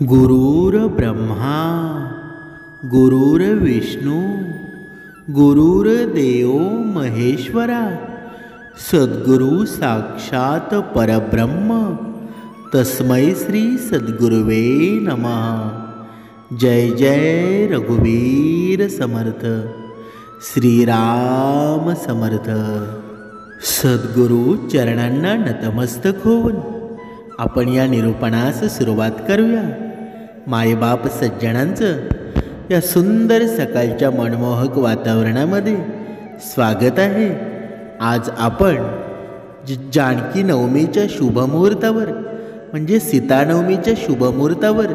गुरुर्ब्रह्मा गुरुर्विष्णू गुरुर्देव महेश्वरा सद्गुरु साक्षात परब्रह्म तस्मै श्री सद्गुरुवे नमः। जय जय रघुवीर समर्थ श्रीराम समर्थ। सद्गुरु चरणांना नतमस्तक होऊन आपण या निरूपणास सुरुवात करूया। मायबाप सज्जनांचं या सुंदर सकाळच्या मनमोहक वातावरणामध्ये स्वागत आहे। आज आपण जानकी नवमीच्या शुभमुहूर्तावर म्हणजे सीतानवमीच्या शुभमुहूर्तावर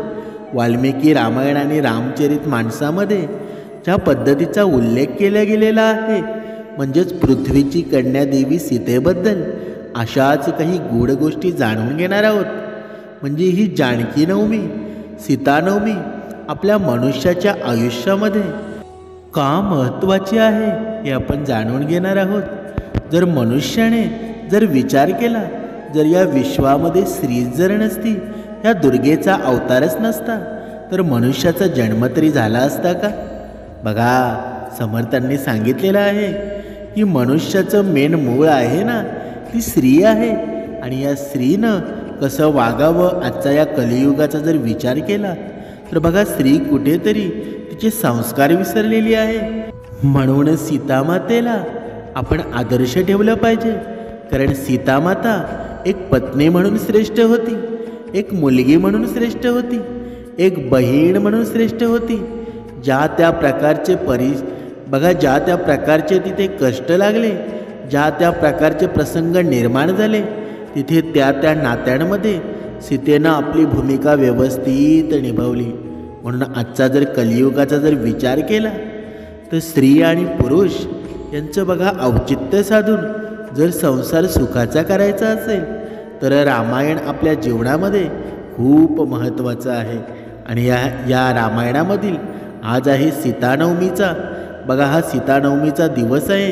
वाल्मिकी रामायण आणि रामचरित मानसामध्ये ज्या पद्धतीचा उल्लेख केला गेलेला आहे म्हणजेच पृथ्वीची कन्या देवी सीतेबद्दल अशाच काही गूढ गोष्टी जाणून घेणार आहोत। म्हणजे ही जानकी नवमी सीतानवमी आपल्या मनुष्याच्या आयुष्यामध्ये का महत्त्वाची आहे हे आपण जाणून घेणार आहोत। जर मनुष्याने जर विचार केला, जर या विश्वामध्ये स्त्री जर नसती, या दुर्गेचा अवतारच नसता, तर मनुष्याचा जन्म तरी झाला असता का? बघा, समर्थांनी सांगितलेलं आहे की मनुष्याचं मेन मूळ आहे ना ती स्त्री आहे। आणि या स्त्रीनं कसं वागावं आजचा या कलियुगाचा जर विचार केला तर बघा, स्त्री कुठेतरी तिचे संस्कार विसरलेली आहे। म्हणून सीतामातेला आपण आदर्श ठेवलं पाहिजे, कारण सीतामाता एक पत्नी म्हणून श्रेष्ठ होती, एक मुलगी म्हणून श्रेष्ठ होती, एक बहीण म्हणून श्रेष्ठ होती। ज्या त्या प्रकारचे ज्या त्या प्रकारचे तिथे कष्ट लागले, ज्या त्या प्रकारचे प्रसंग निर्माण झाले, तिथे त्या त्या नात्यांमध्ये सीतेनं आपली भूमिका व्यवस्थित निभावली। म्हणून आजचा जर कलियुगाचा जर विचार केला तर स्त्री आणि पुरुष यांचं बघा औचित्य साधून जर संसार सुखाचा करायचा असेल तर रामायण आपल्या जीवनामध्ये खूप महत्त्वाचं आहे। आणि या रामायणामधील आज आहे सीतानवमीचा। बघा, हा सीतानवमीचा दिवस आहे।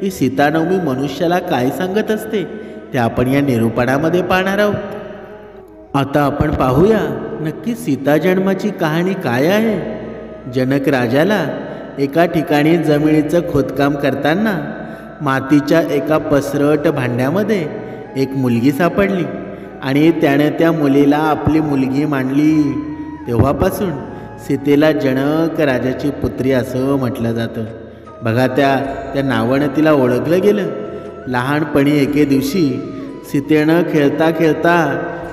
ही सीतानवमी मनुष्याला काय सांगत असते ते आपण या निरूपणामध्ये पाहणार आहोत। आता आपण पाहूया नक्की सीता जन्माची कहाणी काय आहे। जनक राजाला एका ठिकाणी जमिनीचं खोदकाम करताना मातीच्या एका पसरट भांड्यामध्ये एक मुलगी सापडली आणि त्याने त्या मुलीला आपली मुलगी मानली। तेव्हापासून सीतेला जनक राजाची पुत्री असं म्हटलं जातं। बघा, त्या नावानं तिला ओळखलं गेलं। लहानपणी एके दिवशी सीतेनं खेळता खेळता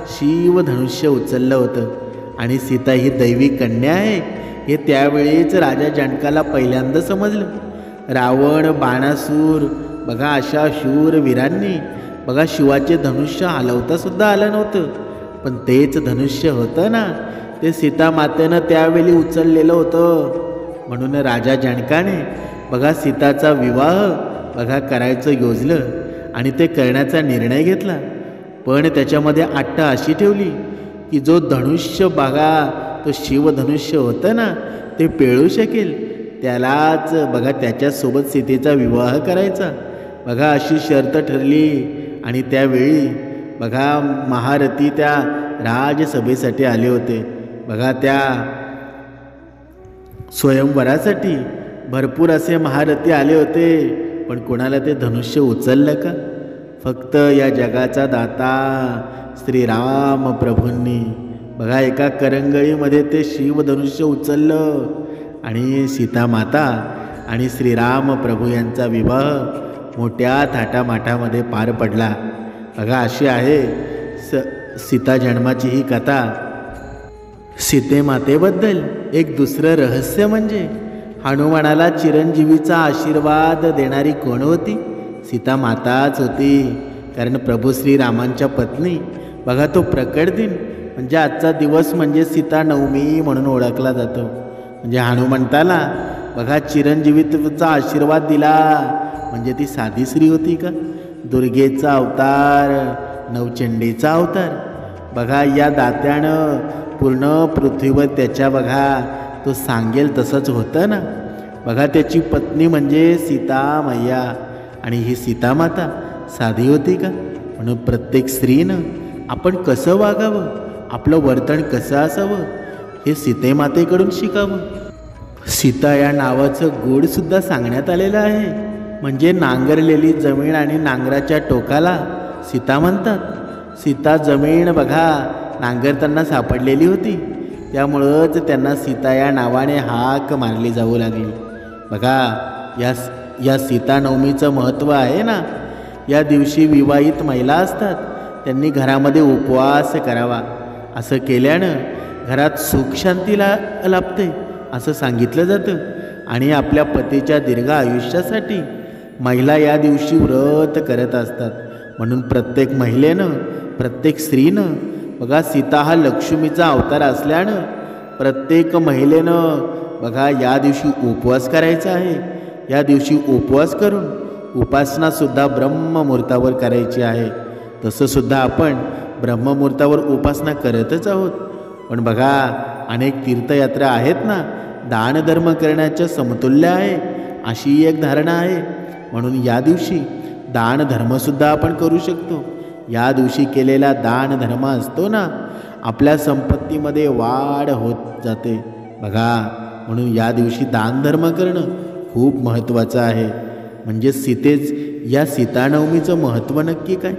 शिवधनुष्य उचललं होतं आणि सीता ही दैवी कन्या आहे हे त्यावेळीच राजा जनकाला पहिल्यांदा समजलं। रावण, बाणासूर बघा, अशा शूर वीरांनी बघा शिवाचे धनुष्य हलवता सुद्धा आलं नव्हतं, पण तेच धनुष्य होतं ना ते सीता मातेनं त्यावेळी उचललेलं होतं। म्हणून राजा जनकाने बघा सीताचा विवाह बघा करायचं योजलं आणि ते करण्याचा निर्णय घेतला। पण त्याच्यामध्ये अट्ट अशी ठेवली की जो धनुष्य बघा तो शिवधनुष्य होतं ना ते पेळू शकेल त्यालाच बघा त्याच्यासोबत सीतेचा विवाह करायचा। बघा, अशी शर्त ठरली। आणि त्यावेळी बघा महारथी त्या राजसभेसाठी आले होते। बघा, त्या स्वयंवरासाठी भरपूर असे महारथी आले होते, पण कोणाला ते धनुष्य उचललं का? फक्त या जगाचा दाता श्रीराम प्रभूंनी बघा एका करंगळीमध्ये ते शिवधनुष्य उचललं आणि सीता माता आणि श्रीराम प्रभू यांचा विवाह मोठ्या थाटामाटामध्ये पार पडला। बघा, अशी आहे सीता जन्माची ही कथा। सीतेमातेबद्दल एक दुसरं रहस्य म्हणजे हनुमानाला चिरंजीवीचा आशीर्वाद देणारी कोण होती? सीता माताच होती। कारण प्रभू श्रीरामांच्या पत्नी बघा तो प्रकट दिन म्हणजे आजचा दिवस म्हणजे सीता नवमी म्हणून ओळखला जातो। म्हणजे हनुमंताला बघा चिरंजीवीचा आशीर्वाद दिला म्हणजे ती साधी स्त्री होती का? दुर्गेचा अवतार, नवचंडीचा अवतार। बघा, या दात्यानं पूर्ण पृथ्वीवर त्याच्या बघा तो सांगेल तसंच होतं ना। बघा, त्याची पत्नी म्हणजे सीता मैया आणि ही सीता माता साधी होती का? म्हणून प्रत्येक स्त्रीनं आपण कसं वागावं, आपलं वर्तन कसं असावं हे सीतेमातेकडून शिकावं. सीता या नावाचं गोडसुद्धा सांगण्यात आलेलं आहे. म्हणजे नांगरलेली जमीन आणि नांगराच्या टोकाला सीता म्हणतात. सीता जमीन बघा नांगरताना सापडलेली होती, त्यामुळंच त्यांना सीता या नावाने हाक मारली जाऊ लागली. बघा या सीता नवमीचं महत्त्व आहे ना. या दिवशी विवाहित महिला असतात, त्यांनी घरामध्ये उपवास करावा. असं केल्यानं घरात सुख शांतीला लाभते असं सांगितलं जातं. आणि आपल्या पतीच्या दीर्घ आयुष्यासाठी महिला या दिवशी व्रत करत असतात. म्हणून प्रत्येक महिलेनं, प्रत्येक स्त्रीनं बघा सीता हा लक्ष्मीचा अवतार असल्यानं प्रत्येक महिलेनं बघा या दिवशी उपवास करायचा आहे. या दिवशी उपवास करून उपासनासुद्धा ब्रह्ममुहूर्तावर करायची आहे. तसंसुद्धा आपण ब्रह्ममुहूर्तावर उपासना करतच आहोत. पण बघा अनेक तीर्थयात्रा आहेत ना, दानधर्म करण्याच्या समतुल्य आहे अशी एक धारणा आहे. म्हणून या दिवशी दानधर्मसुद्धा आपण करू शकतो. या दिवशी केलेला दानधर्म असतो ना, आपल्या संपत्तीमध्ये वाढ होत जाते बघा. म्हणून या दिवशी दानधर्म करणं खूप महत्त्वाचं आहे. म्हणजे या सीतानवमीचं महत्त्व नक्की काय?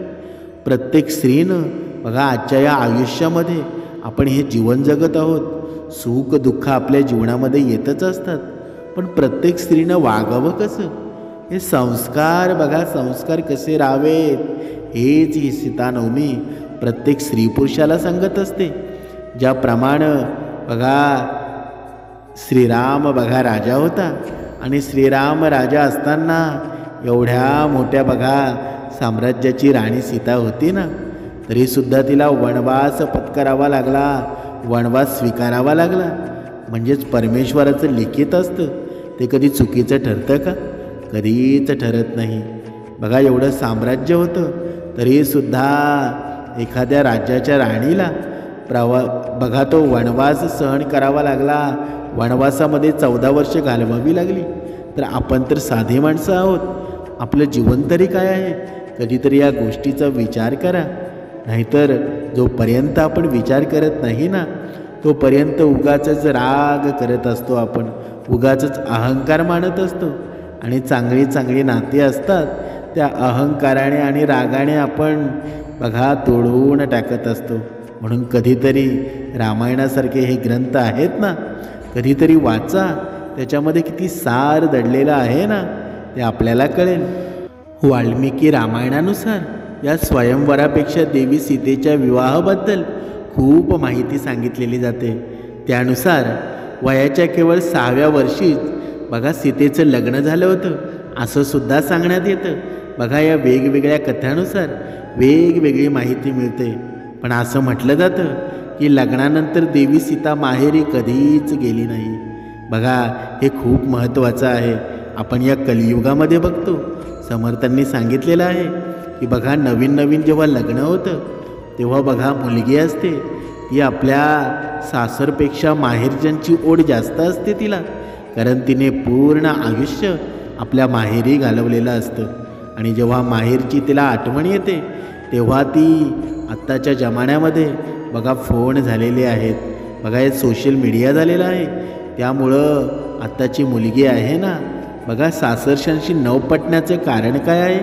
प्रत्येक स्त्रीनं बघा आजच्या या आयुष्यामध्ये आपण हे जीवन जगत आहोत. सुख दुःख आपल्या जीवनामध्ये येतच असतात. पण प्रत्येक स्त्रीनं वागावं कसं, हे संस्कार बघा, संस्कार कसे राहावेत हेच ही सीतानवमी प्रत्येक स्त्री पुरुषाला सांगत असते. ज्याप्रमाणे बघा श्रीराम बघा राजा होता, आणि श्रीराम राजा असताना एवढ्या मोठ्या बघा साम्राज्याची राणी सीता होती ना, तरीसुद्धा तिला वनवास पत्करावा लागला, वनवास स्वीकारावा लागला. म्हणजेच परमेश्वराचं लिखित असतं ते कधी चुकीचं ठरतं का? कधीच ठरत नाही. बघा एवढं साम्राज्य होतं तरीसुद्धा एखाद्या राज्याच्या राणीला बघा तो वनवास सहन करावा लागला. वनवासामध्ये 14 वर्ष घालवावी लागली. तर आपण तर साधी माणसं आहोत, आपलं जीवन तरी काय आहे? कधीतरी या गोष्टीचा विचार करा. नाहीतर जोपर्यंत आपण विचार करत नाही ना, तोपर्यंत उगाचच राग करत असतो आपण, उगाचच अहंकार मानत असतो. आणि चांगली चांगली नाती असतात त्या अहंकाराने आणि रागाने आपण बघा तोडून टाकत असतो. म्हणून कधीतरी रामायणासारखे हे ग्रंथ आहेत ना, कधीतरी वाचा. त्याच्यामध्ये किती सार दडलेलं आहे ना, ते आपल्याला कळेल. वाल्मिकी रामायणानुसार या स्वयंवरापेक्षा देवी सीतेच्या विवाहाबद्दल खूप माहिती सांगितलेली जाते. त्यानुसार वयाच्या केवळ 6व्या वर्षीच बघा सीतेचं लग्न झालं होतं असं सुद्धा सांगण्यात येतं. बघा या वेगवेगळ्या कथानुसार वेगवेगळी माहिती मिळते. पण असं म्हटलं जातं की लग्नानंतर देवी सीता माहेरी कधीच गेली नाही. बघा हे खूप महत्त्वाचं आहे. आपण या कलियुगामध्ये बघतो, समर्थांनी सांगितलेलं आहे की बघा नवीन नवीन जेव्हा लग्न होतं तेव्हा बघा मुलगी असते ती आपल्या सासरपेक्षा माहेरच्यांची ओढ जास्त असते तिला. कारण तिने पूर्ण आयुष्य आपल्या माहेरी घालवलेलं असतं. आणि जेव्हा माहेरची तिला आठवण येते तेव्हा ती आत्ताच्या जमान्यामध्ये बघा फोन झालेले आहेत, बघा हे सोशल मीडिया झालेलं आहे. त्यामुळं आत्ताची मुलगी आहे ना बघा सासरच्यांशी न पटण्याचं कारण काय आहे?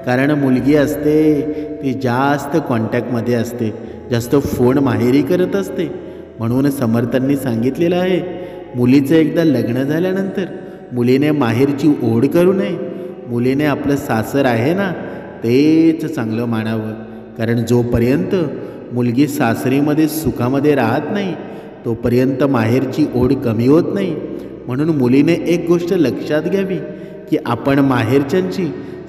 कारण मुलगी असते ती जास्त कॉन्टॅक्टमध्ये असते, जास्त फोन माहेरी करत असते. म्हणून समर्थांनी सांगितलेलं आहे मुलीचं एकदा लग्न झाल्यानंतर मुलीने माहेरची ओढ करू नये. मुलीने आपलं सासर आहे ना तेच चांगलं मानावं. कारण जोपर्यंत मुलगी सासरीमध्ये सुखामध्ये राहत नाही तोपर्यंत माहेरची ओढ कमी होत नाही. म्हणून मुलीने एक गोष्ट लक्षात घ्यावी की आपण माहेरच्यांची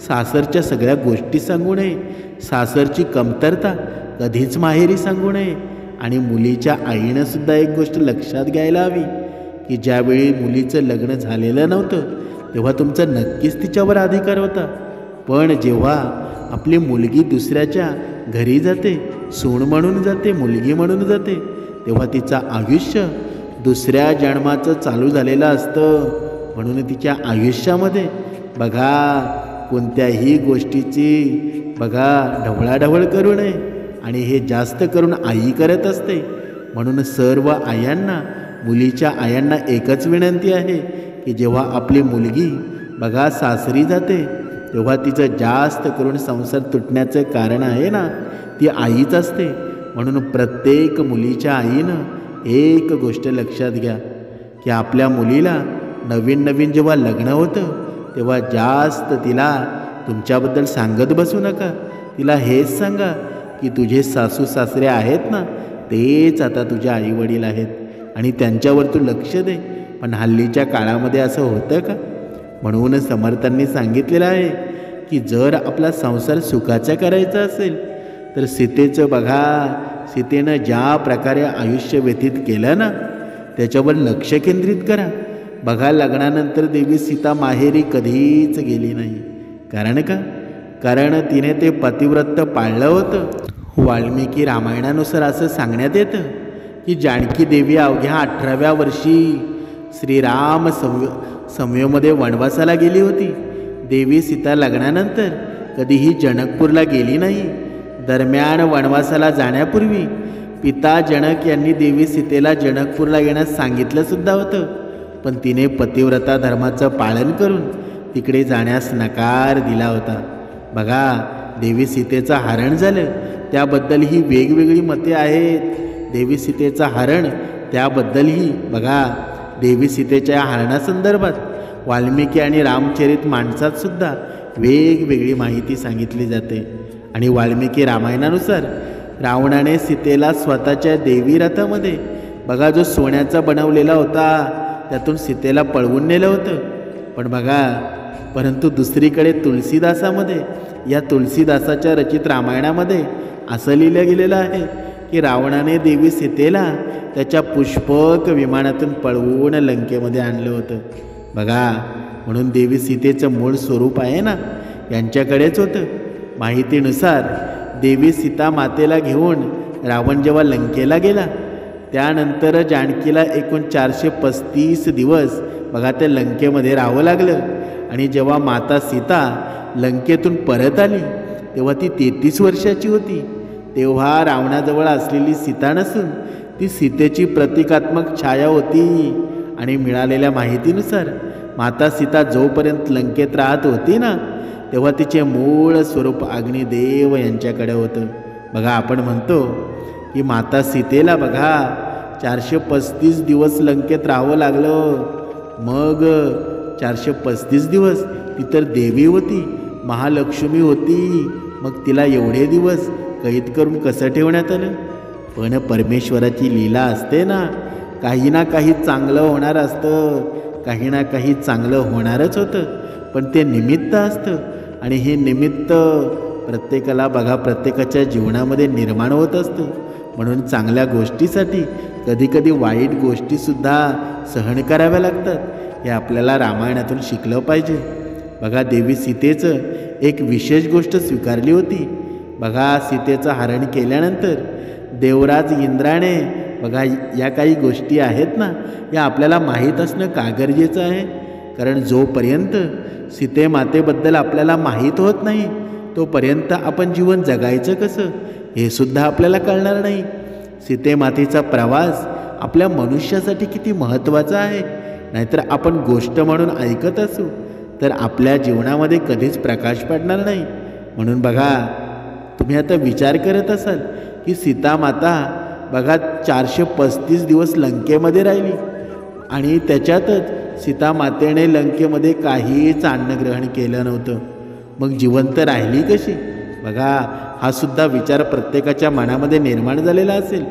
सासरच्या सगळ्या गोष्टी सांगू नये, सासरची कमतरता कधीच माहेरी सांगू नये. आणि मुलीच्या आईनंसुद्धा एक गोष्ट लक्षात घ्यायला हवी की ज्यावेळी मुलीचं लग्न झालेलं नव्हतं तेव्हा तुमचा नक्कीच तिच्यावर अधिकार होता. पण जेव्हा आपली मुलगी दुसऱ्याच्या घरी जाते, सून म्हणून जाते, मुलगी म्हणून जाते, तेव्हा तिचं आयुष्य दुसऱ्या जन्माचं चालू झालेलं असतं. म्हणून तिच्या आयुष्यामध्ये बघा कोणत्याही गोष्टीची बघा ढवळाढवळ करू नये. आणि हे जास्त करून आई करत असते. म्हणून सर्व आयांना, मुलीच्या आयांना एकच विनंती आहे की जेव्हा आपली मुलगी बघा सासरी जाते तेव्हा तिचं जास्त करून संसार तुटण्याचं कारण आहे ना, ती आईच असते. म्हणून प्रत्येक मुलीच्या आईनं एक गोष्ट लक्षात घ्या की आपल्या मुलीला नवीन नवीन जेव्हा लग्न होतं तेव्हा जास्त तिला तुमच्याबद्दल सांगत बसू नका. तिला हेच सांगा की तुझे सासू सासरे आहेत ना, तेच आता तुझे आईवडील आहेत आणि त्यांच्यावर तू लक्ष दे. पण हल्लीच्या काळामध्ये असं होतं का? म्हणून समर्थांनी सांगितलेलं आहे की जर आपला संसार सुखाचा करायचा असेल तर सीतेचं बघा, सीतेनं ज्या प्रकारे आयुष्य व्यतीत केलं ना त्याच्यावर लक्ष केंद्रित करा. बघा, लग्नानंतर देवी सीता माहेरी कधीच गेली नाही. कारण का? कारण तिने ते पतिव्रत पाळलं होतं. वाल्मिकी रामायणानुसार असं सांगण्यात येतं की जानकी देवी अवघ्या 18व्या वर्षी श्रीराम संयमध्ये वनवासाला गेली होती. देवी सीता लग्नानंतर कधीही जनकपूरला गेली नाही. दरम्यान वनवासाला जाण्यापूर्वी पिता जनक यांनी देवी सीतेला जनकपूरला येण्यास सांगितलं सुद्धा होतं, पण तिने पतिव्रता धर्माचं पालन करून तिकडे जाण्यास नकार दिला होता. बघा, देवी सीतेचं हरण झालं त्याबद्दलही वेगवेगळी मते आहेत. देवी सीतेचं हरण त्याबद्दलही बघा, देवी सीतेच्या हरणासंदर्भात वाल्मिकी आणि रामचरित मानसात सुद्धा वेगवेगळी माहिती सांगितली जाते. आणि वाल्मिकी रामायणानुसार रावणाने सीतेला स्वतःच्या देवी रथामध्ये बघा जो सोन्याचा बनवलेला होता त्यातून सीतेला पळवून नेलं होतं. पण बघा, परंतु दुसरीकडे तुलसीदासामध्ये, या तुलसीदासाच्या रचित रामायणामध्ये असं लिहिलं गेलेलं आहे की रावणाने देवी सीतेला त्याच्या पुष्पक विमानातून पळवून लंकेमध्ये आणलं होतं. बघा, म्हणून देवी सीतेचं मूळ स्वरूप आहे ना यांच्याकडेच होतं. माहितीनुसार देवी सीता मातेला घेऊन रावण जेव्हा लंकेला गेला त्यानंतर जानकीला एकूण 435 दिवस बघा त्या लंकेमध्ये राहावं लागलं. आणि जेव्हा माता सीता लंकेतून परत आली तेव्हा ती 33 वर्षाची होती. तेव्हा रावणाजवळ असलेली सीता नसून ती सीतेची प्रतिकात्मक छाया होती. आणि मिळालेल्या माहितीनुसार माता सीता जोपर्यंत लंकेत राहत होती ना तेव्हा तिचे मूळ स्वरूप अग्निदेव यांच्याकडे होतं. बघा, आपण म्हणतो की माता सीतेला बघा 435 दिवस लंकेत राहावं लागलं. मग 435 दिवस ती तर देवी होती, महालक्ष्मी होती, मग तिला एवढे दिवस कैद करून कसं ठेवण्यात आलं? पण परमेश्वराची लीला असते ना, काही ना काही चांगलं होणार असतं, काही ना काही चांगलं होणारच होतं. पण ते निमित्त असतं आणि हे निमित्त प्रत्येकाला बघा प्रत्येकाच्या जीवनामध्ये निर्माण होत असतं. म्हणून चांगल्या गोष्टीसाठी कधीकधी वाईट गोष्टीसुद्धा सहन कराव्या लागतात. हे आपल्याला रामायणातून शिकलं पाहिजे. बघा, देवी सीतेचं एक विशेष गोष्ट स्वीकारली होती. बघा, सीतेचं हरण केल्यानंतर देवराज इंद्राने बघा या काही गोष्टी आहेत ना या आपल्याला माहीत असणं का गरजेचं आहे? कारण जोपर्यंत सीतेमातेबद्दल आपल्याला माहीत होत नाही तोपर्यंत आपण जीवन जगायचं कसं हे सुद्धा आपल्याला कळणार नाही. सीतेमातेचा प्रवास आपल्या मनुष्यासाठी किती महत्त्वाचा आहे. नाहीतर आपण गोष्ट म्हणून ऐकत असू तर आपल्या जीवनामध्ये कधीच प्रकाश पडणार नाही. म्हणून बघा, तुम्ही आता विचार करत असाल की सीतामाता बघा 435 दिवस लंकेमध्ये राहिली आणि त्याच्यातच सीतामातेने लंकेमध्ये काहीच अन्नग्रहण केलं नव्हतं. मग जिवंत राहिली कशी? बघा, हा सुद्धा विचार प्रत्येकाच्या मनामध्ये निर्माण झालेला असेल.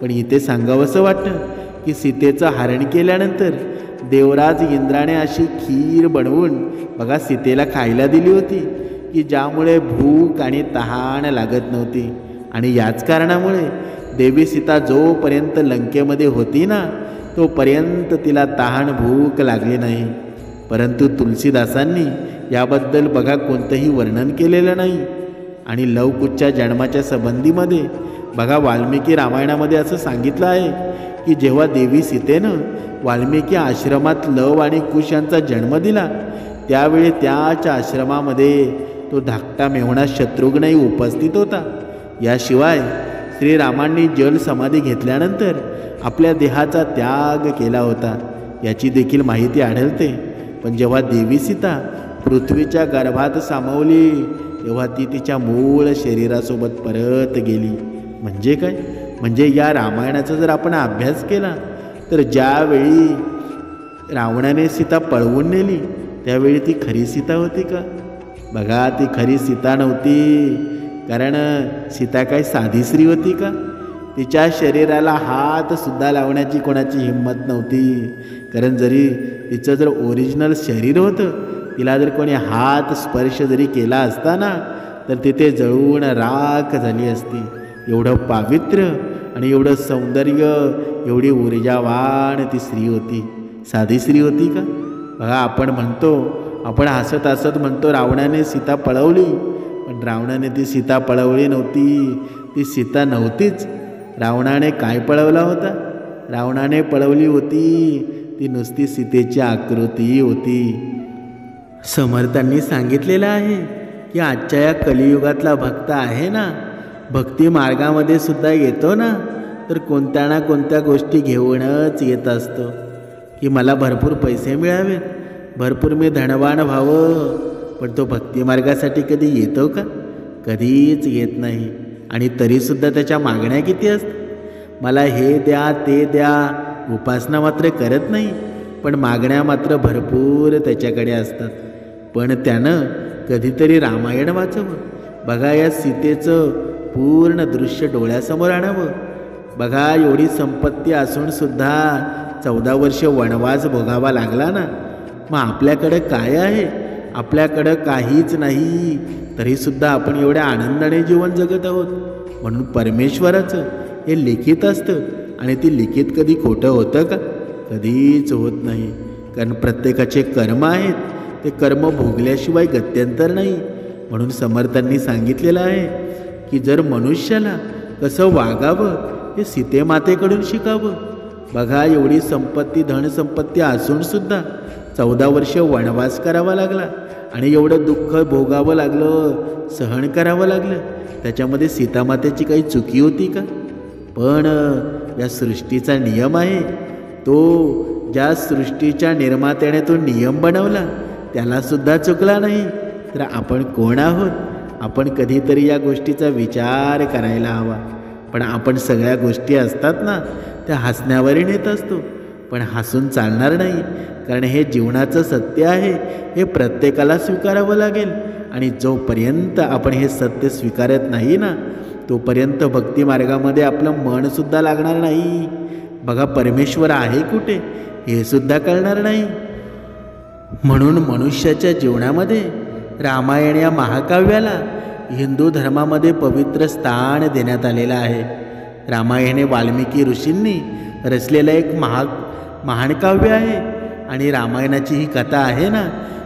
पण इथे सांगावंसं वाटतं की सीतेचं हरण केल्यानंतर देवराज इंद्राने अशी खीर बनवून बघा सीतेला खायला दिली होती की ज्यामुळे भूक आणि तहान लागत नव्हती. आणि याच कारणामुळे देवी सीता जोपर्यंत लंकेमध्ये होती ना तोपर्यंत तिला तहान भूक लागली नाही. परंतु तुलसीदासांनी याबद्दल बघा कोणतंही वर्णन केलेलं नाही. आणि लवकुशच्या जन्माच्या संबंधीमध्ये बघा वाल्मिकी रामायणामध्ये असं सांगितलं आहे की जेव्हा देवी सीतेनं वाल्मिकी आश्रमात लव आणि कुश यांचा जन्म दिला त्यावेळी त्याच आश्रमामध्ये तो धाकटा मेहुणा शत्रुघ्नही उपस्थित होता. याशिवाय श्रीरामांनी जल समाधी घेतल्यानंतर आपल्या देहाचा त्याग केला होता याची देखील माहिती आढळते. पण जेव्हा देवी सीता पृथ्वीच्या गर्भात सामावली तेव्हा ती तिच्या मूळ शरीरासोबत परत गेली. म्हणजे काय? म्हणजे या रामायणाचा जर आपण अभ्यास केला तर ज्यावेळी रावणाने सीता पळवून नेली त्यावेळी ती खरी सीता होती का? बघा, ती खरी सीता नव्हती. कारण सीता काय साधी स्त्री होती का? तिच्या शरीराला हातसुद्धा लावण्याची कोणाची हिंमत नव्हती. कारण जरी तिचं जर ओरिजिनल शरीर होतं, तिला जर कोणी हात स्पर्श जरी केला असता ना तर तिथे जळून राख झाली असती. एवढं पावित्र्य आणि एवढं सौंदर्य, एवढी ऊर्जावान ती स्त्री होती. साधी स्त्री होती का? बघा, आपण हसत हसत म्हणतो रावणाने सीता पळवली, पण रावणाने ती सीता पळवली नव्हती. ती सीता नव्हतीच. रावणाने काय पळवला होता? रावणाने पळवली होती ती नुसती सीतेची आकृती होती. समर्थांनी सांगितलेलं आहे की आजच्या या कलियुगातला भक्त आहे ना, भक्ती मार्गामध्ये सुद्धा येतो ना, तर कोणत्या ना कोणत्या गोष्टी घेऊनच येत असतो. की मला भरपूर पैसे मिळावेत, भरपूर मी धनवान व्हावं. पण तो भक्तिमार्गासाठी कधी येतो का? कधीच येत नाही. आणि तरीसुद्धा त्याच्या मागण्या किती असतात. मला हे द्या, ते द्या. उपासना मात्र करत नाही, पण मागण्या मात्र भरपूर त्याच्याकडे असतात. पण त्यानं कधीतरी रामायण वाचावं. बघा, या सीतेचं पूर्ण दृश्य डोळ्यासमोर आणावं. बघा, एवढी संपत्ती असूनसुद्धा 14 वर्ष वनवास भोगावा लागला ना. मग आपल्याकडं काय आहे? आपल्याकडं काहीच नाही, तरीसुद्धा आपण एवढ्या आनंदाने जीवन जगत आहोत. म्हणून परमेश्वराचं हे लिखित असतं आणि ती लिखित कधी खोटं होतं का? कधीच होत नाही. कारण प्रत्येकाचे कर्म आहेत, ते कर्म भोगल्याशिवाय गत्यंतर नाही. म्हणून समर्थांनी सांगितलेलं आहे की जर मनुष्याला कसं वागावं हे सीतेमातेकडून शिकावं. बघा, एवढी संपत्ती, धनसंपत्ती असूनसुद्धा 14 वर्ष वनवास करावा लागला आणि एवढं दुःख भोगावं लागलं, सहन करावं लागलं. त्याच्यामध्ये सीतामातेची काही चुकी होती का? पण या सृष्टीचा नियम आहे, तो ज्या सृष्टीच्या निर्मात्याने तो नियम बनवला त्यालासुद्धा चुकला नाही. तर आपण कोण आहोत? आपण कधीतरी या गोष्टीचा विचार करायला हवा. पण आपण सगळ्या गोष्टी असतात ना त्या हसण्यावर नेत असतो. पण हसून चालणार नाही. कारण हे जीवनाचं सत्य आहे, हे प्रत्येकाला स्वीकारावं लागेल. आणि जोपर्यंत आपण हे सत्य स्वीकारत नाही ना तोपर्यंत भक्तिमार्गामध्ये आपलं मनसुद्धा लागणार नाही. बघा, परमेश्वर आहे कुठे हे सुद्धा कळणार नाही. म्हणून मनुष्याच्या जीवनामध्ये रामायण या महाकाव्याला हिंदू धर्मामध्ये पवित्र स्थान देण्यात आलेलं आहे. रामायण हे वाल्मिकी ऋषींनी रचलेलं एक महान काव्य आहे. आणि रामायणाची ही कथा आहे ना,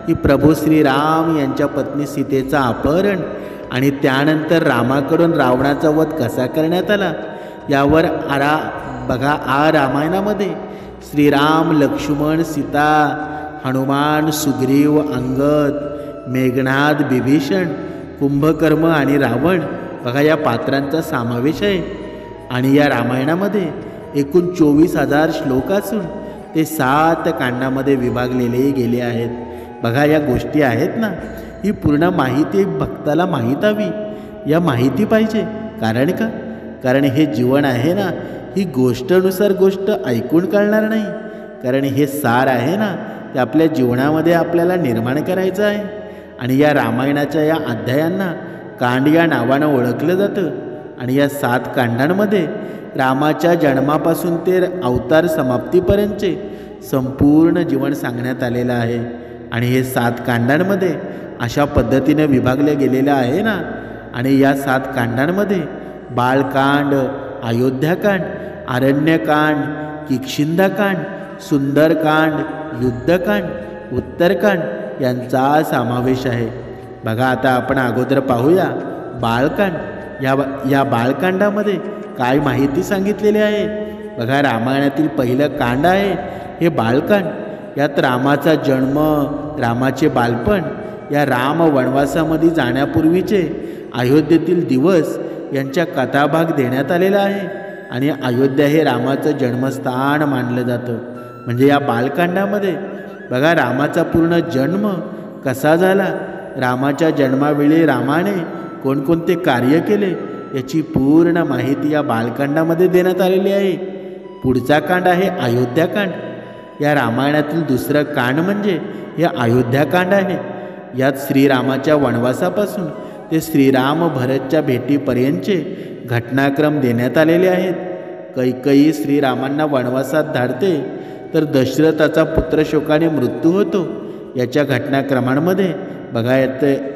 ही प्रभू श्रीराम यांच्या पत्नी सीतेचं अपहरण आणि त्यानंतर रामाकडून रावणाचा वध कसा करण्यात आला यावर बघा, रामायणामध्ये श्रीराम, लक्ष्मण, सीता, हनुमान, सुग्रीव, अंगद, मेघनाद, विभीषण, कुंभकर्ण आणि रावण, बघा या पात्रांचा समावेश आहे. आणि या रामायणामध्ये एकूण 24,000 श्लोक असून ते 7 कांडामध्ये विभागलेले गेले आहेत. बघा, या गोष्टी आहेत ना, ही पूर्ण माहिती भक्ताला माहीत हवी. या माहिती पाहिजे. कारण का? कारण हे जीवन आहे ना, ही गोष्टनुसार गोष्ट ऐकून कळणार नाही. कारण हे सार आहे ना ते आपल्या जीवनामध्ये आपल्याला निर्माण करायचं आहे. आणि या रामायणाच्या या अध्यायांना कांड या नावानं ओळखलं जातं. आणि या 7 कांडांमध्ये रामाच्या जन्मापासून ते अवतार समाप्तीपर्यंतचे संपूर्ण जीवन सांगण्यात आलेलं आहे. आणि हे 7 कांडांमध्ये अशा पद्धतीने विभागले गेलेलं आहे ना. आणि या 7 कांडांमध्ये बालकांड, अयोध्याकांड, अरण्यकांड, किष्किंधाकांड, सुंदरकांड, युद्धकांड, उत्तरकांड यांचा समावेश आहे. बघा, आता आपण अगोदर पाहूया बालकांड. या बालकांडामध्ये काय माहिती सांगितलेली आहे? बघा, रामायणातील पहिलं कांड आहे हे बालकांड. यात रामाचा जन्म, रामाचे बालपण, या राम वनवासामध्ये जाण्यापूर्वीचे अयोध्येतील दिवस यांच्या कथाभाग देण्यात आलेला आहे आणि अयोध्या हे रामाचं जन्मस्थान मानलं जातं. म्हणजे या बालकांडामध्ये बघा रामाचा पूर्ण जन्म कसा झाला, रामाच्या जन्मावेळी रामाने कोणकोणते कार्य केले याची पूर्ण माहिती या बालकांडामध्ये देण्यात आलेली आहे. पुढचा कांड आहे अयोध्याकांड. या रामायणातील दुसरं कांड म्हणजे हे अयोध्याकांड आहे. यात श्रीरामाच्या वनवासापासून ते श्रीराम भरतच्या भेटीपर्यंतचे घटनाक्रम देण्यात आलेले आहेत. कैकेयी श्रीरामांना वनवासात धाडते तर दशरथाचा पुत्र शोकाने मृत्यू होतो. याच्या घटनाक्रमांमध्ये बघा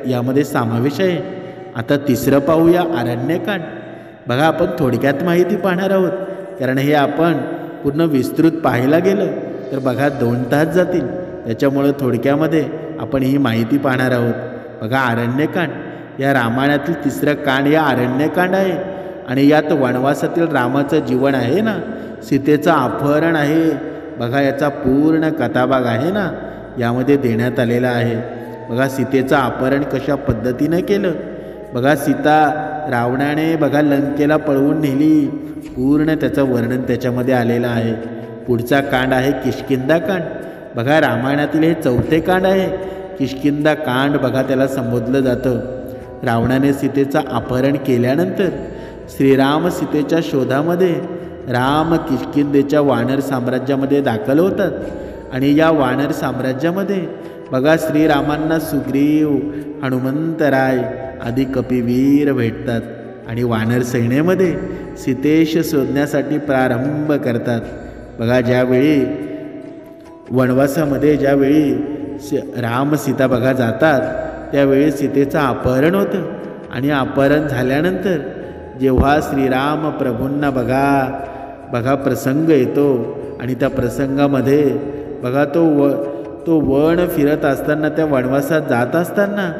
यामध्ये समावेश आहे. आता तिसरं पाहूया अरण्यकांड. बघा आपण थोडक्यात माहिती पाहणार आहोत, कारण हे आपण पूर्ण विस्तृत पाहायला गेलं तर बघा 2 तास जातील. त्याच्यामुळं थोडक्यामध्ये आपण ही माहिती पाहणार आहोत. बघा अरण्यकांड या रामायणातील तिसरं कांड या अरण्यकांड आहे आणि यात वनवासातील रामाचं जीवन आहे ना, सीतेचं अपहरण आहे. बघा याचा पूर्ण कथाभाग आहे ना यामध्ये देण्यात आलेला आहे. बघा सीतेचं अपहरण कशा पद्धतीनं केलं, बघा सीता रावणाने बघा लंकेला पळवून नेली, पूर्ण त्याचं वर्णन त्याच्यामध्ये आलेलं आहे. पुढचा कांड आहे किष्किंधाकांड. बघा रामायणातील हे 4थे कांड आहे. किष्किंधाकांड बघा त्याला संबोधलं जातं. रावणाने सीतेचं अपहरण केल्यानंतर श्रीराम सीतेच्या शोधामध्ये राम किष्किंधेच्या वानर साम्राज्यामध्ये दाखल होतात आणि या वानर साम्राज्यामध्ये बघा श्रीरामांना सुग्रीव, हनुमंतराय आदी कपिवीर भेटतात आणि वानर सैन्यामध्ये सीतेश शोधण्यासाठी प्रारंभ करतात. बघा ज्यावेळी वनवासामध्ये ज्यावेळी राम सीता बघा जातात त्यावेळी सीतेचं अपहरण होतं आणि अपहरण झाल्यानंतर जेव्हा श्रीराम प्रभूंना बघा प्रसंग येतो आणि त्या प्रसंगामध्ये बघा तो वन फिरत असताना, त्या वनवासात जात असताना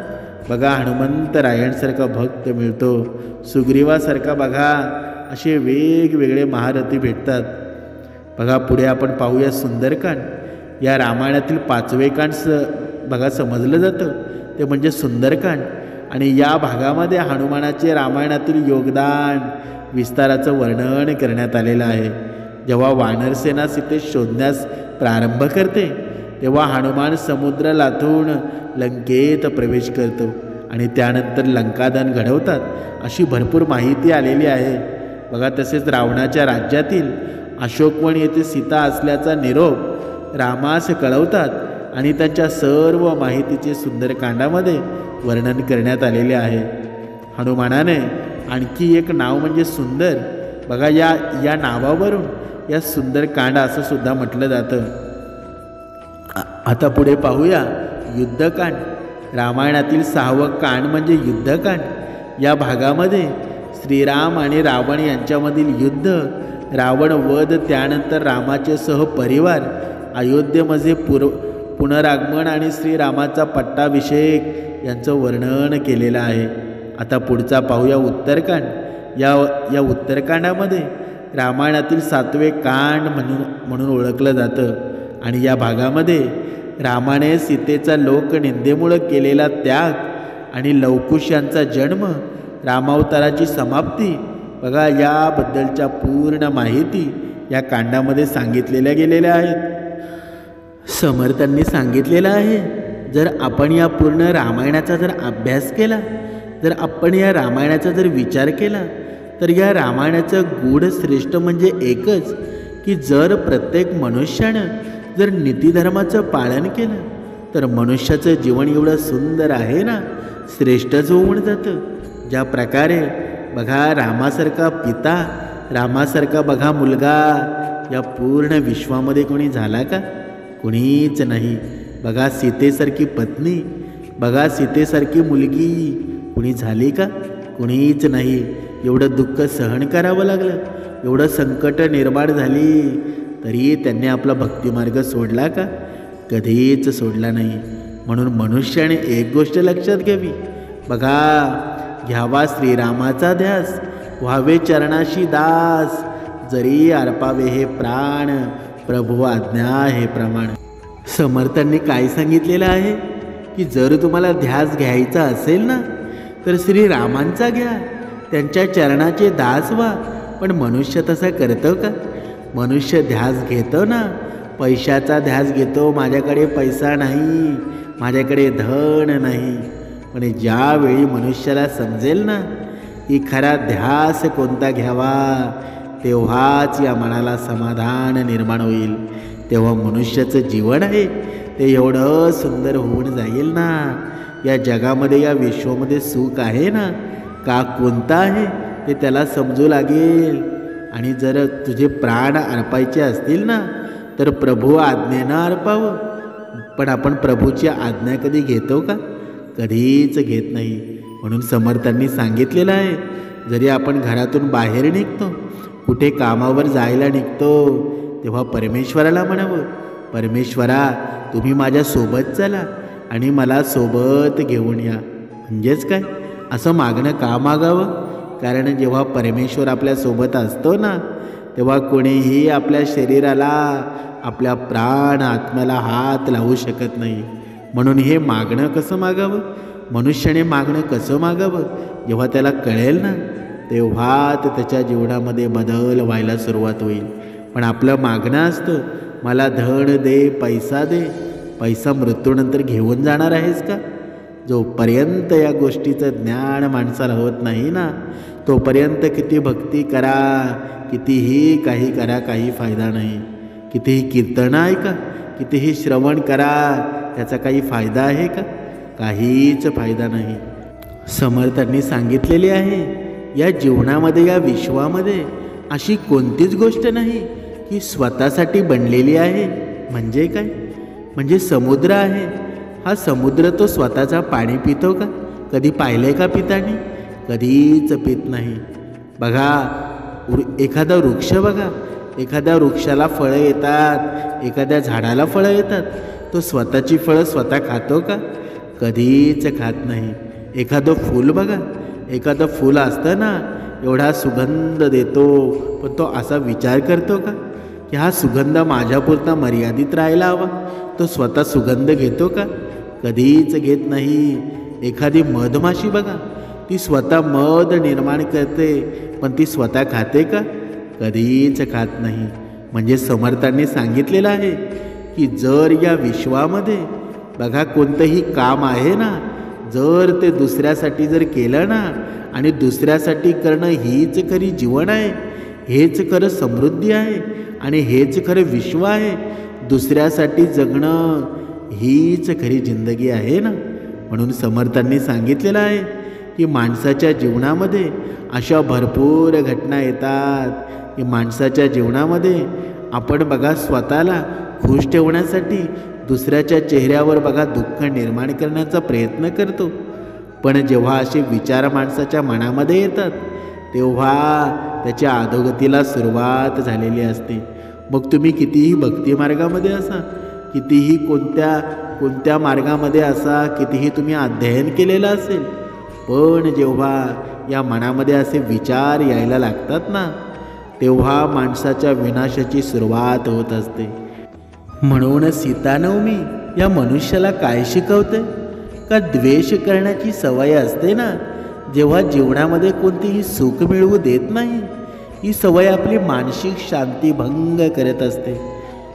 बघा हनुमंतरायांसारखा भक्त मिळतो, सुग्रीवासारखा बघा असे वेगवेगळे महारथी भेटतात. बघा पुढे आपण पाहूया सुंदरकांड. या रामायणातील 5वे कांड बघा समजलं जातं ते म्हणजे सुंदरकांड आणि या भागामध्ये हनुमानाचे रामायणातील योगदान विस्ताराचं वर्णन करण्यात आलेलं आहे. जेव्हा वानरसेना सीतेस शोधण्यास प्रारंभ करते तेव्हा हनुमान समुद्र लाथून लंकेत प्रवेश करतो आणि त्यानंतर लंकादहन घडवतात अशी भरपूर माहिती आलेली आहे. बघा तसेच रावणाच्या राज्यातील अशोकवन येथे सीता असल्याचा निरोप रामास कळवतात आणि त्यांच्या सर्व माहितीचे सुंदरकांडामध्ये वर्णन करण्यात आलेले आहे. हनुमानाने आणखी एक नाव म्हणजे सुंदर. बघा या नावावरून या सुंदरकांड असं सुद्धा म्हटलं जातं. आता पुढे पाहूया युद्धकांड. रामायणातील 6वं कांड म्हणजे युद्धकांड. या भागामध्ये श्रीराम आणि रावण यांच्यामधील युद्ध, रावण वध, त्यानंतर रामाचे सहपरिवार, अयोध्येमध्ये पुनरागमन आणि श्रीरामाचा पट्टाभिषेक यांचं वर्णन केलेलं आहे. आता पुढचा पाहूया उत्तरकांड. या उत्तरकांडामध्ये रामायणातील 7वे कांड म्हणून ओळखलं जातं आणि या भागामध्ये रामाने सीतेचा लोकनिंदेमुळे केलेला त्याग आणि लवकुश यांचा जन्म, रामावताराची समाप्ती बघा याबद्दलच्या पूर्ण माहिती या कांडामध्ये सांगितलेल्या गेलेल्या आहेत. समर्थांनी सांगितलेलं आहे, जर आपण या पूर्ण रामायणाचा जर अभ्यास केला, जर आपण या रामायणाचा जर विचार केला तर या रामायणाचं गूढ श्रेष्ठ म्हणजे एकच की जर प्रत्येक मनुष्यानं जर नीतिधर्माचं पालन केलं तर मनुष्याचं जीवन एवढं सुंदर आहे ना, श्रेष्ठच होऊन जातं. ज्या प्रकारे बघा रामासारखा पिता, रामासारखा बघा मुलगा या पूर्ण विश्वामध्ये कोणी झाला का? कुणीच नाही. बघा सीतेसारखी पत्नी, बघा सीतेसारखी मुलगी कुणी झाली का? कुणीच नाही. एवढं दुःख सहन करावं लागलं, एवढं संकट निर्माण झाली, तरी त्यांनी आपला भक्तिमार्ग सोडला का? कधीच सोडला नाही. म्हणून मनुष्याने एक गोष्ट लक्षात घ्यावी. बघा घ्यावा श्रीरामाचा ध्यास, व्हावे चरणाशी दास, जरी अर्पावे हे प्राण, प्रभू आज्ञा हे प्रमाण. समर्थांनी काय सांगितलेलं आहे की जर तुम्हाला ध्यास घ्यायचा असेल ना तर श्रीरामांचा घ्या, त्यांच्या चरणाचे दास व्हा. पण मनुष्य तसा करतो का? मनुष्य ध्यास घेतो ना, पैशाचा ध्यास घेतो. माझ्याकडे पैसा नाही, माझ्याकडे धन नाही. पण ज्यावेळी मनुष्याला समजेल ना की खरा ध्यास कोणता घ्यावा, तेव्हाच या मनाला समाधान निर्माण होईल. तेव्हा मनुष्याचं जीवन आहे ते एवढं सुंदर होऊन जाईल ना. या जगामध्ये, या विश्वामध्ये सुख आहे ना, का कोणता आहे ते त्याला समजू लागेल. आणि जर तुझे प्राण अर्पायचे असतील ना तर प्रभू आज्ञेनं अर्पावं. पण आपण प्रभूची आज्ञा कधी घेतो का? कधीच घेत नाही. म्हणून समर्थांनी सांगितलेलं आहे, जरी आपण घरातून बाहेर निघतो, कुठे कामावर जायला निघतो, तेव्हा परमेश्वराला म्हणावं, परमेश्वरा तुम्ही माझ्यासोबत चला आणि मला सोबत घेऊन या. म्हणजेच काय, असं मागणं का मागावं? कारण जेव्हा परमेश्वर आपल्यासोबत असतो ना तेव्हा कोणीही आपल्या शरीराला, आपल्या प्राण आत्म्याला हात लावू शकत नाही. म्हणून हे मागणं कसं मागावं? मनुष्याने मागणं कसं मागावं? जेव्हा त्याला कळेल ना तेव्हा त्याच्या जीवनामध्ये बदल व्हायला सुरुवात होईल. पण आपलं मागणं असतं, मला धन दे, पैसा दे. पैसा मृत्यूनंतर घेऊन जाणार आहेस का? जोपर्यंत या गोष्टीचं ज्ञान माणसाला होत नाही ना तोपर्यंत किती भक्ती करा, कितीही काही करा, काही फायदा नाही. कितीही कीर्तन ऐका, कितीही श्रवण करा, त्याचा काही फायदा आहे का? काहीच फायदा नाही. समर्थांनी सांगितलेले आहे, या जीवनामध्ये, या विश्वामध्ये अशी कोणतीच गोष्ट नाही की स्वतःसाठी बनलेली आहे. म्हणजे काय? म्हणजे समुद्र आहे. हा समुद्र तो स्वतःचा पाणी पितो का? कधी पाहिलं का पितानी? कधीच पित नाही. बघा, एखादा वृक्ष बघा, एखाद्या वृक्षाला फळं येतात, एखाद्या झाडाला फळं येतात, तो स्वतःची फळं स्वतः खातो का? कधीच खात नाही. एखादं फूल बघा, एखादं फूल असतं ना एवढा सुगंध देतो, पण तो असा विचार करतो का की हा सुगंध माझ्यापुरता मर्यादित राहायला हवा? तो स्वतः सुगंध घेतो का? कधीच घेत नाही. एखादी मधमाशी बघा, ती स्वतः मध निर्माण करते, पण ती स्वतः खाते का? कधीच खात नाही. म्हणजे समर्थांनी सांगितलेलं आहे की जर या विश्वामध्ये बघा कोणतंही काम आहे ना, जर ते दुसऱ्यासाठी जर केलं ना, आणि दुसऱ्यासाठी करणं हीच खरी जीवन आहे, हेच खरं समृद्धी आहे आणि हेच खरं विश्व आहे. दुसऱ्यासाठी जगणं हीच खरी जिंदगी आहे ना. म्हणून समर्थांनी सांगितलेलं आहे की माणसाच्या जीवनामध्ये अशा भरपूर घटना येतात की माणसाच्या जीवनामध्ये आपण बघा स्वतःला खुश ठेवण्यासाठी दुसऱ्याच्या चेहऱ्यावर बघा दुःख निर्माण करण्याचा प्रयत्न करतो. पण जेव्हा असे विचार माणसाच्या मनामध्ये येतात तेव्हा त्याच्या अधोगतीला सुरुवात झालेली असते. मग तुम्ही कितीही भक्ती मार्गामध्ये असा, कितीही कोणत्या मार्गामध्ये असा, कितीही तुम्ही अध्ययन केलेलं असेल, पण जेव्हा या मनामध्ये असे विचार यायला लागतात ना तेव्हा माणसाच्या विनाशाची सुरुवात होत असते. म्हणून सीतानवमी या मनुष्याला काय शिकवते? का द्वेष करण्याची सवय असते ना, जेव्हा जीवनामध्ये कोणतीही सुख मिळवू देत नाही, ही सवय आपली मानसिक शांती भंग करत असते.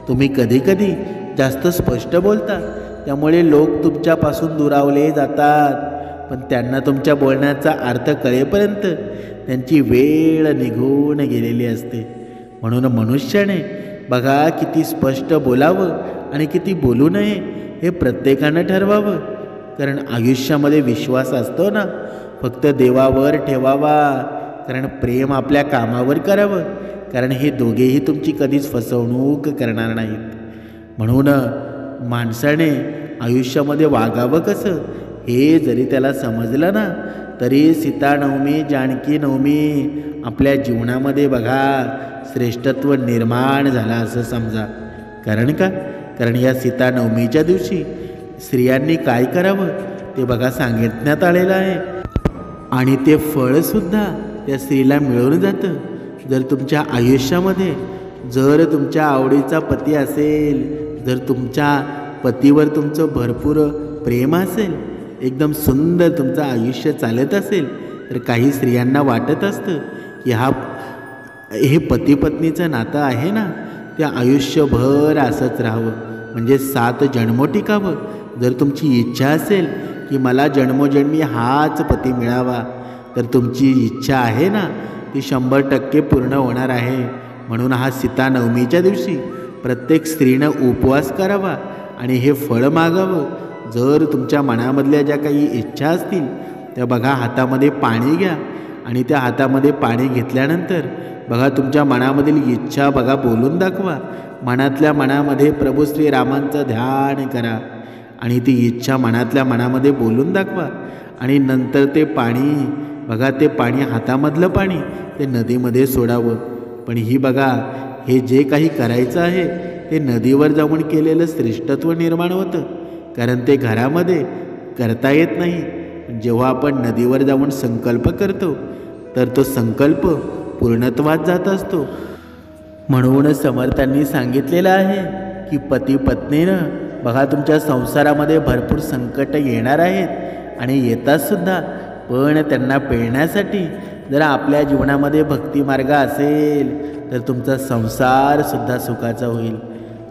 तुम्ही कधीकधी जास्त स्पष्ट बोलता, त्यामुळे लोक तुमच्यापासून दुरावले जातात. पण त्यांना तुमच्या बोलण्याचा अर्थ कळेपर्यंत त्यांची वेळ निघून गेलेली असते. म्हणून मनुष्याने बघा किती स्पष्ट बोलावं आणि किती बोलू नये हे प्रत्येकानं ठरवावं. कारण आयुष्यामध्ये विश्वास असतो ना, फक्त देवावर ठेवावा. कारण प्रेम आपल्या कामावर करावं, कारण हे दोघेही तुमची कधीच फसवणूक करणार नाहीत. म्हणून माणसाने आयुष्यामध्ये वागावं कसं हे जरी त्याला समजलं ना तरी सीतानवमी, जानकी नवमी आपल्या जीवनामध्ये बघा श्रेष्ठत्व निर्माण झालं असं समजा. कारण का? कारण या सीतानवमीच्या दिवशी स्त्रियांनी काय करावं ते बघा सांगितण्यात आलेलं आहे. आणि ते फळसुद्धा त्या स्त्रीला मिळून जातं. जर तुमच्या आयुष्यामध्ये जर तुमच्या आवडीचा पती असेल, जर तुमच्या पतीवर तुमचं भरपूर प्रेम असेल, एकदम सुंदर तुमचं आयुष्य चालत असेल, तर काही स्त्रियांना वाटत असतं की हे पती पत्नीचं नातं आहे ना, ते आयुष्यभर असंच राहावं, म्हणजे 7 जन्म टिकावं. जर तुमची इच्छा असेल की मला जन्मोजन्मी हाच पती मिळावा, तर तुमची इच्छा आहे ना ती 100% पूर्ण होणार आहे. म्हणून हा सीता नवमीच्या दिवशी प्रत्येक स्त्रीनं उपवास करावा आणि हे फळ मागावं. जर तुमच्या मनामधल्या ज्या काही इच्छा असतील त्या बघा, हातामध्ये पाणी घ्या आणि त्या हातामध्ये पाणी घेतल्यानंतर बघा तुमच्या मनामधील इच्छा बघा बोलून दाखवा. मनातल्या मनामध्ये प्रभू श्रीरामांचं ध्यान करा आणि ती इच्छा मनातल्या मनामध्ये बोलून दाखवा. आणि नंतर ते पाणी बघा, ते पाणी हातामधलं पाणी ते नदीमध्ये सोडावं. पण ही बघा, हे जे काही करायचं आहे ते नदीवर जाऊन केलेलं श्रेष्ठत्व निर्माण होतं, कारण ते घरामध्ये करता येत नाही. जेव्हा आपण नदीवर जाऊन संकल्प करतो तर तो संकल्प पूर्णत्वात जात असतो. म्हणून समर्थांनी सांगितलेलं आहे की पती पत्नीनं बघा तुमच्या संसारामध्ये भरपूर संकट येणार आहेत आणि येतातसुद्धा, पण त्यांना पेलण्यासाठी जर आपल्या जीवनामध्ये भक्तिमार्ग असेल तर तुमचा संसारसुद्धा सुखाचा होईल.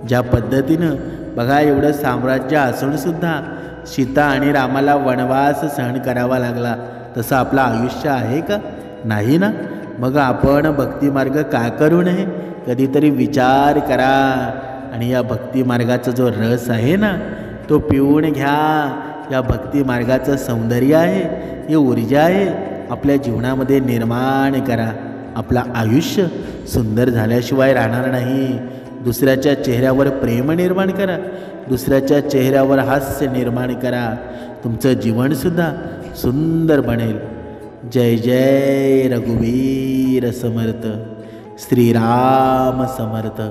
ज्या पद्धतीनं बघा एवढं साम्राज्य असूनसुद्धा सीता आणि रामाला वनवास सहन करावा लागला, तसं आपलं आयुष्य आहे का? नाही ना. मग आपण भक्तिमार्ग का करू नये? कधीतरी विचार करा आणि या भक्तिमार्गाचा जो रस आहे ना तो पिऊन घ्या. या भक्तिमार्गाचं सौंदर्य आहे, ही ऊर्जा आहे, आपल्या जीवनामध्ये निर्माण करा. आपलं आयुष्य सुंदर झाल्याशिवाय राहणार नाही. दुसऱ्याच्या चेहऱ्यावर प्रेम निर्माण करा, दुसऱ्याच्या चेहऱ्यावर हास्य निर्माण करा. तुमचं जीवनसुद्धा सुंदर बनेल. जय जय रघुवीर समर्थ. श्रीराम समर्थ.